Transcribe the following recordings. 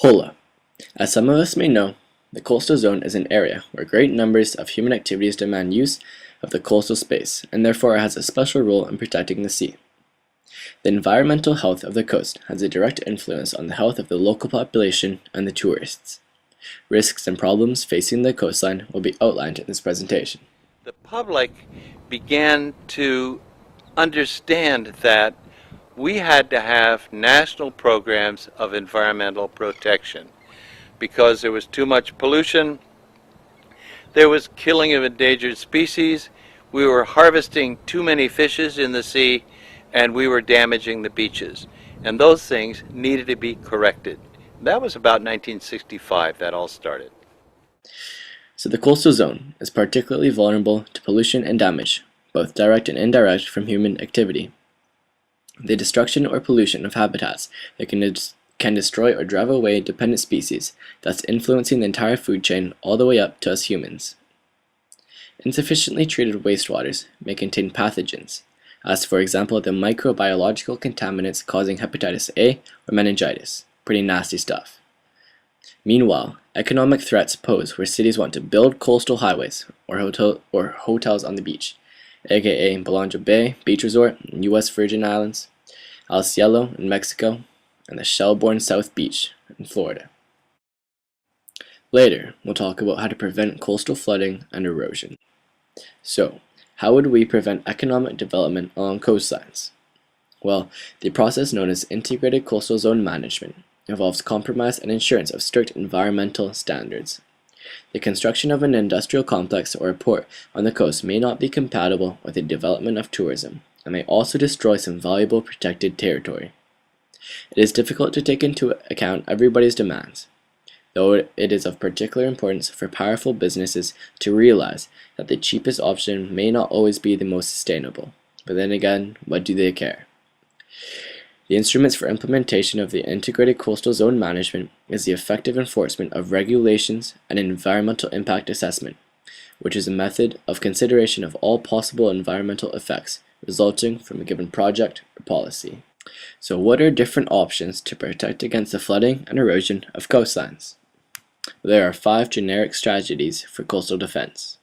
HOLA. As some of us may know, the coastal zone is an area where great numbers of human activities demand use of the coastal space, and therefore has a special role in protecting the sea. The environmental health of the coast has a direct influence on the health of the local population and the tourists. Risks and problems facing the coastline will be outlined in this presentation. The public began to understand that we had to have national programs of environmental protection because there was too much pollution, there was killing of endangered species, we were harvesting too many fishes in the sea, and we were damaging the beaches. And those things needed to be corrected. That was about 1965 that all started. So the coastal zone is particularly vulnerable to pollution and damage, both direct and indirect from human activity. The destruction or pollution of habitats that can destroy or drive away dependent species, thus influencing the entire food chain all the way up to us humans. Insufficiently treated wastewaters may contain pathogens, as for example the microbiological contaminants causing hepatitis A or meningitis. Pretty nasty stuff. Meanwhile, economic threats pose where cities want to build coastal highways or hotels on the beach, aka Belonja Bay Beach Resort in U.S. Virgin Islands, El Cielo in Mexico, and the Shelbourne South Beach in Florida. Later, we'll talk about how to prevent coastal flooding and erosion. So, how would we prevent economic development along coastlines? Well, the process known as Integrated Coastal Zone Management involves compromise and assurance of strict environmental standards. The construction of an industrial complex or a port on the coast may not be compatible with the development of tourism, and may also destroy some valuable protected territory. It is difficult to take into account everybody's demands, though it is of particular importance for powerful businesses to realize that the cheapest option may not always be the most sustainable. But then again, what do they care? The instruments for implementation of the Integrated Coastal Zone Management is the effective enforcement of regulations and environmental impact assessment, which is a method of consideration of all possible environmental effects resulting from a given project or policy. So what are different options to protect against the flooding and erosion of coastlines? There are 5 generic strategies for coastal defense.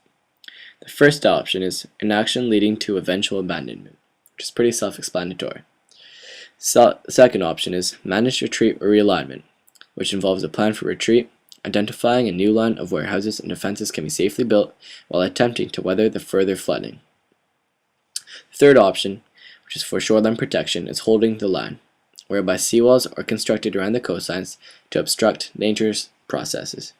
The first option is inaction leading to eventual abandonment, which is pretty self-explanatory. Second option is managed retreat or realignment, which involves a plan for retreat, identifying a new line of where houses and defenses can be safely built while attempting to weather the further flooding. The third option, which is for shoreline protection, is holding the line, whereby seawalls are constructed around the coastlines to obstruct dangerous processes.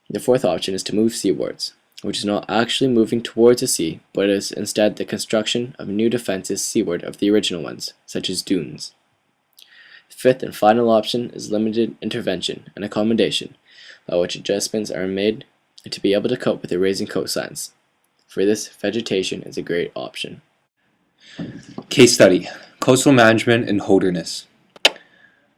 The fourth option is to move seawards, which is not actually moving towards the sea, but is instead the construction of new defenses seaward of the original ones, such as dunes. The fifth and final option is limited intervention and accommodation, by which adjustments are made to be able to cope with the raising coastlines. For this, vegetation is a great option. Case study: Coastal Management in Holderness.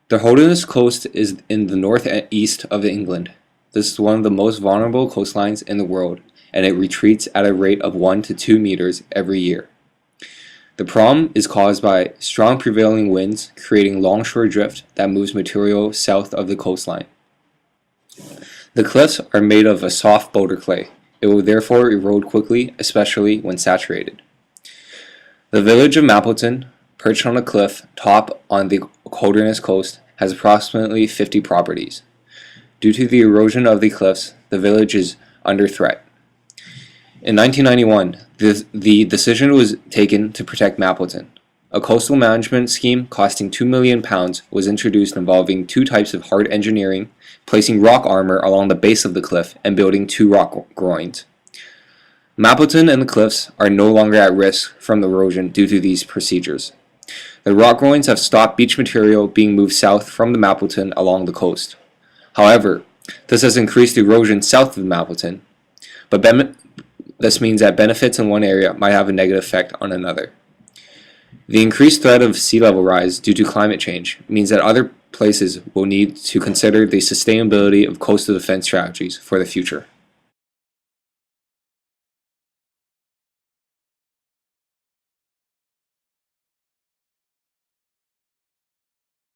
The Holderness coast is in the northeast of England. This is one of the most vulnerable coastlines in the world, and it retreats at a rate of 1 to 2 meters every year. The problem is caused by strong prevailing winds, creating longshore drift that moves material south of the coastline. The cliffs are made of a soft boulder clay. It will therefore erode quickly, especially when saturated. The village of Mapleton, perched on a cliff top on the Holderness coast, has approximately 50 properties. Due to the erosion of the cliffs, the village is under threat. In 1991, the decision was taken to protect Mapleton. A coastal management scheme costing £2 million was introduced, involving 2 types of hard engineering, placing rock armor along the base of the cliff and building 2 rock groins. Mapleton and the cliffs are no longer at risk from erosion due to these procedures. The rock groins have stopped beach material being moved south from the Mapleton along the coast. However, this has increased erosion south of Mapleton, but this means that benefits in one area might have a negative effect on another. The increased threat of sea level rise due to climate change means that other places will need to consider the sustainability of coastal defense strategies for the future.